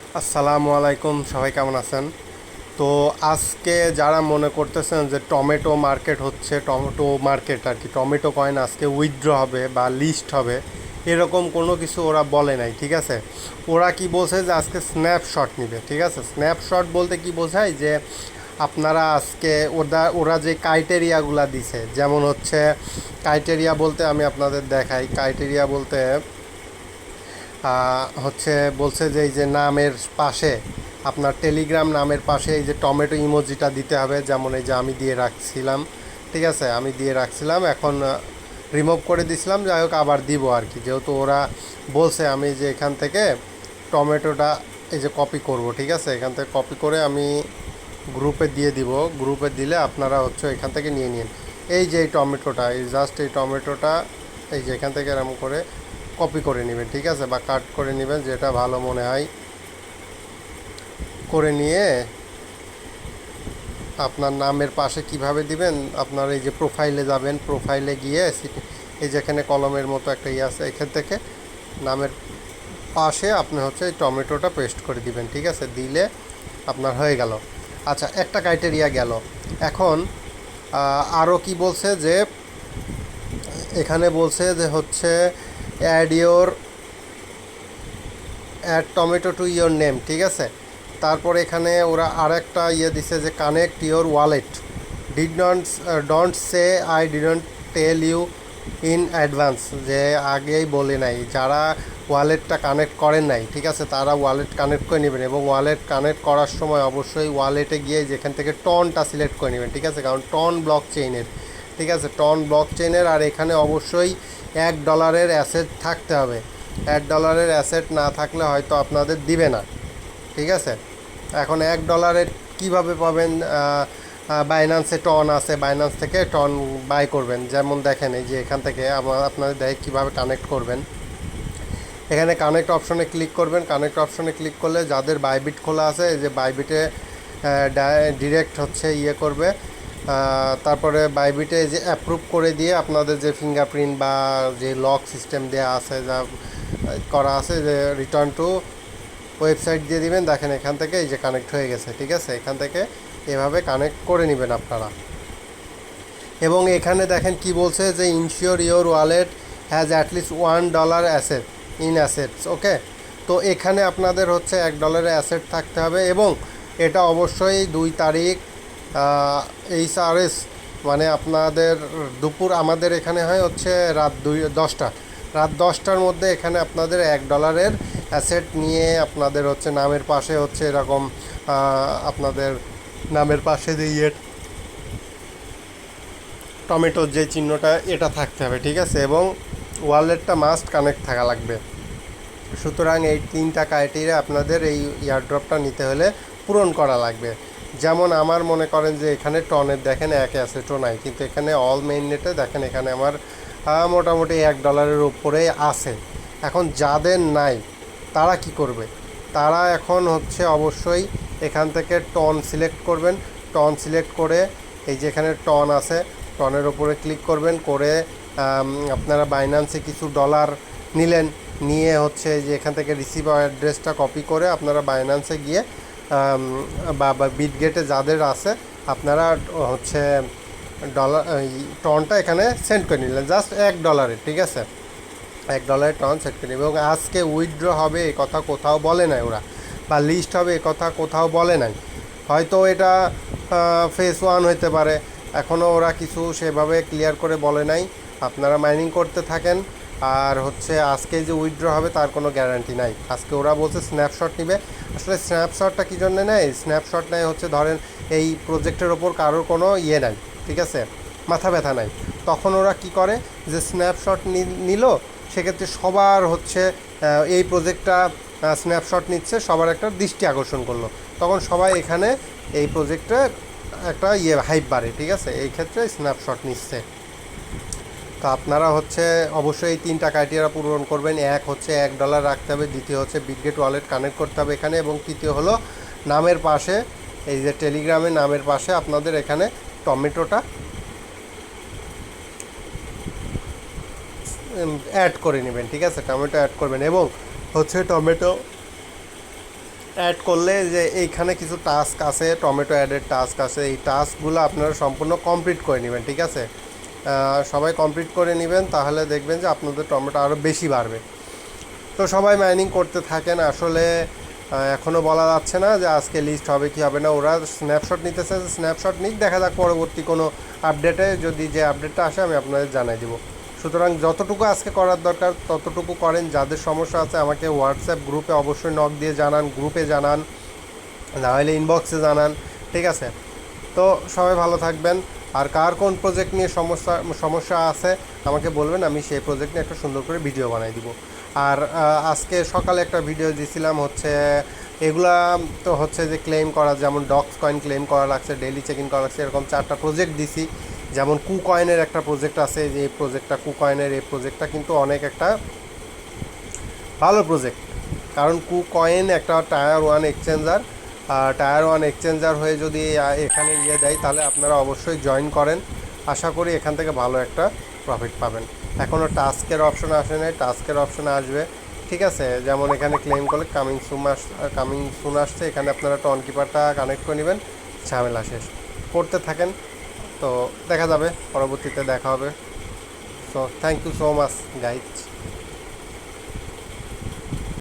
আসসালামু আলাইকুম, সবাই কেমন আছেন? তো আজকে যারা মনে করতেছেন যে টমেটো মার্কেট হচ্ছে, টমেটো মার্কেট আর কি, টমেটো কয়েন আজকে উইথড্র হবে বা লিস্ট হবে, এরকম কোনো কিছু ওরা বলে নাই, ঠিক আছে? ওরা কি বলছে যে আজকে স্ন্যাপশট নিবে, ঠিক আছে? স্ন্যাপশট বলতে কি বোঝায় যে আপনারা আজকে ওরা যে ক্রাইটেরিয়াগুলো দিছে, যেমন হচ্ছে ক্রাইটেরিয়া বলতে আমি আপনাদের দেখাই। ক্রাইটেরিয়া বলতে হচ্ছে বলছে যে এই যে নামের পাশে, আপনার টেলিগ্রাম নামের পাশে এই যে টমেটো ইমোজিটা দিতে হবে, যেমন এই যে আমি দিয়ে রাখছিলাম, ঠিক আছে? আমি দিয়ে রাখছিলাম, এখন রিমুভ করে দিছিলাম, যাই হোক আবার দিব আর কি, যেহেতু ওরা বলছে। আমি যে এখান থেকে টমেটোটা এই যে কপি করব, ঠিক আছে? এখান থেকে কপি করে আমি গ্রুপে দিয়ে দিব। গ্রুপে দিলে আপনারা হচ্ছে এখান থেকে নিয়ে নিন। এই যে এই টমেটোটা, এই জাস্ট এই টমেটোটা এই যে এখান থেকে এরকম করে কপি করে নেবেন, ঠিক আছে? বা কাট করে নেবেন, যেটা ভালো মনে হয়। করে নিয়ে আপনার নামের পাশে কিভাবে দিবেন, আপনার এই যে প্রোফাইলে যাবেন, প্রোফাইলে গিয়ে এই যেখানে কলমের মতো একটা ইয়ে আছে, এখান থেকে নামের পাশে আপনি হচ্ছে এই টমেটোটা পেস্ট করে দিবেন, ঠিক আছে? দিলে আপনার হয়ে গেল। আচ্ছা, একটা ক্রাইটেরিয়া গেল। এখন আরও কি বলছে যে এখানে বলছে যে হচ্ছে add tomato to your name, ঠিক আছে? তারপর এখানে ওরা আর একটা ইয়ে দিছে যে connect your wallet, did not don't say I didn't tell you in advance, যে আগেই বলে নাই। যারা ওয়ালেটটা কানেক্ট করেন নাই, ঠিক আছে, তারা ওয়ালেট কানেক্ট করে নেবেন, এবং ওয়ালেট কানেক্ট করার সময় অবশ্যই ওয়ালেটে গিয়ে যেখান থেকে টনটা সিলেক্ট করে নেবেন, ঠিক আছে? কারণ টন ব্লক চেইনের, ঠিক আছে? Ton block চেইনের। আর এখানে অবশ্যই $1 অ্যাসেট থাকতে হবে। $1 অ্যাসেট না থাকলে হয়তো আপনাদের দিবে না, ঠিক আছে? এখন $1 কীভাবে পাবেন? বাইন্যান্সে টন আছে, বাইন্যান্স থেকে টন বাই করবেন। যেমন দেখেন এই যে এখান থেকে আপনাদের দেখে কীভাবে কানেক্ট করবেন। এখানে কানেক্ট অপশনে ক্লিক করবেন। কানেক্ট অপশনে ক্লিক করলে যাদের বাইবিট খোলা আছে, এই যে বাইবিটে ডিরেক্ট হচ্ছে ইয়ে করবে। তারপরে বাইবিটে যে অ্যাপ্রুভ করে দিয়ে আপনাদের যে ফিঙ্গারপ্রিন্ট বা যে লক সিস্টেম দেওয়া আছে, যা করা আছে, যে রিটার্ন টু ওয়েবসাইট দিয়ে দিবেন। দেখেন এখান থেকে এই যে কানেক্ট হয়ে গেছে, ঠিক আছে? এখান থেকে এভাবে কানেক্ট করে নেবেন আপনারা। এবং এখানে দেখেন কি বলছে যে ensure your wallet has at least $1 asset in assets, okay? তো এখানে আপনাদের হচ্ছে $1 অ্যাসেট থাকতে হবে, এবং এটা অবশ্যই 2 তারিখ HRS, মানে আপনাদের দুপুর, আমাদের এখানে হয় হচ্ছে রাত 10টা, রাত 10টার মধ্যে এখানে আপনাদের $1 অ্যাসেট নিয়ে আপনাদের হচ্ছে নামের পাশে হচ্ছে এরকম আপনাদের নামের পাশে যে ইয়ে টমেটোর যে চিহ্নটা, এটা থাকতে হবে, ঠিক আছে? এবং ওয়ালেটটা মাস্ট কানেক্ট থাকা লাগবে। সুতরাং এই 3টা ক্রাইটেরিয়া আপনাদের এই ইয়ারড্রপটা নিতে হলে পূরণ করা লাগবে। যেমন আমার মনে করেন যে এখানে টনের দেখেন এক অ্যাসেটও নাই, কিন্তু এখানে অল মেইন নেটে দেখেন এখানে আমার মোটামুটি $1 উপরে আছে। এখন যাদের নাই তারা কি করবে? তারা এখন হচ্ছে অবশ্যই এখান থেকে টন সিলেক্ট করবেন। টন সিলেক্ট করে এই যে এখানে টন আছে, টনের ওপরে ক্লিক করবেন, করে আপনারা বাইন্যান্সে কিছু ডলার নিলেন, নিয়ে হচ্ছে যে এখান থেকে রিসিভ অ্যাড্রেসটা কপি করে আপনারা বাইন্যান্সে গিয়ে বা বিটগেটে যাদের আছে আপনারা হচ্ছে ডলার টনটা এখানে সেন্ড করে নিলেন, জাস্ট $1, ঠিক আছে? $1 টন সেট করে নেবে। এবং আজকে উইথড্র হবে এ কথা কোথাও বলে নাই ওরা, বা লিস্ট হবে এ কথা কোথাও বলে নাই। হয়তো এটা ফেজ 1 হতে পারে, এখনও ওরা কিছু সেভাবে ক্লিয়ার করে বলে নাই। আপনারা মাইনিং করতে থাকেন। আর হচ্ছে আজকে যে উইথড্র হবে তার কোনো গ্যারান্টি নাই। আজকে ওরা বলছে স্ন্যাপশট নিবে। আসলে স্ন্যাপশটটা কী জন্য নেয়? স্ন্যাপশট নেয় হচ্ছে ধরেন এই প্রজেক্টের ওপর কারোর কোনো ইয়ে নাই, ঠিক আছে, মাথা ব্যথা নাই, তখন ওরা কি করে যে স্ন্যাপশট নিল, সেক্ষেত্রে সবার হচ্ছে এই প্রজেক্টটা স্ন্যাপশট নিচ্ছে, সবার একটা দৃষ্টি আকর্ষণ করলো, তখন সবাই এখানে এই প্রজেক্টে একটা ইয়ে হাইপ বাড়ে, ঠিক আছে? এই ক্ষেত্রে স্ন্যাপশট নিচ্ছে। তো আপনারা হচ্ছে অবশ্যই এই 3টা ক্রাইটেরিয়া পূরণ করবেন। এক হচ্ছে $1 রাখতে হবে, দ্বিতীয় হচ্ছে বিটগেট ওয়ালেট কানেক্ট করতে হবে এখানে, এবং তৃতীয় হলো নামের পাশে, এই যে টেলিগ্রামের নামের পাশে আপনাদের এখানে টমেটোটা অ্যাড করে নেবেন, ঠিক আছে? টমেটো অ্যাড করবেন, এবং হচ্ছে টমেটো অ্যাড করলে যে এইখানে কিছু টাস্ক আছে, টমেটো অ্যাডের টাস্ক আছে, এই টাস্কগুলো আপনারা সম্পূর্ণ কমপ্লিট করে নেবেন, ঠিক আছে? সবাই কমপ্লিট করে নেবেন, তাহলে দেখবেন যে আপনাদের টমেটো আরও বেশি বাড়বে। তো সবাই মাইনিং করতে থাকেন। আসলে এখনও বলা যাচ্ছে না যে আজকে লিস্ট হবে কি হবে না, ওরা স্ন্যাপশট নিতেছে, স্ন্যাপশট নিক, দেখা যাক পরবর্তী কোনো আপডেটে যদি যে আপডেটটা আসে আমি আপনাদের জানাই দিব। সুতরাং যতটুকু আজকে করার দরকার ততটুকু করেন। যাদের সমস্যা আছে আমাকে হোয়াটসঅ্যাপ গ্রুপে অবশ্যই নক দিয়ে জানান, গ্রুপে জানান, না হলে ইনবক্সে জানান, ঠিক আছে? তো সবাই ভালো থাকবেন। আর কার কোন প্রজেক্ট নিয়ে সমস্যা আছে আমাকে বলবেন, আমি সেই প্রজেক্ট নিয়ে একটা সুন্দর করে ভিডিও বানাই দিব। আর আজকে সকালে একটা ভিডিও দিয়েছিলাম, হচ্ছে এগুলা তো হচ্ছে যে ক্লেম করা, যেমন ডক্স কয়েন ক্লেম করা লাগছে, ডেইলি চেক ইন করা লাগছে, এরকম 4টা প্রজেক্ট দিছি। যেমন কুকয়েনের একটা প্রজেক্ট আছে, যে এই প্রজেক্টটা কুকয়েনের, এই প্রজেক্টটা কিন্তু অনেক একটা ভালো প্রজেক্ট। কারণ কুকয়েন একটা টায়ার 1 এক্সচেঞ্জার, টায়ার 1 এক্সচেঞ্জার হয়ে যদি এখানে দেয় তাহলে আপনারা অবশ্যই জয়েন করেন। আশা করি এখান থেকে ভালো একটা প্রফিট পাবেন। এখনও টাস্কের অপশন আসে নাই, টাস্কের অপশনে আসবে, ঠিক আছে? যেমন এখানে ক্লেম করলে কামিং সুন আসছে, এখানে আপনারা টন কিপারটা কানেক্ট করে নেবেন, ঝামেলা শেষ। করতে থাকেন, তো দেখা যাবে, পরবর্তীতে দেখা হবে। So thank you so much guys.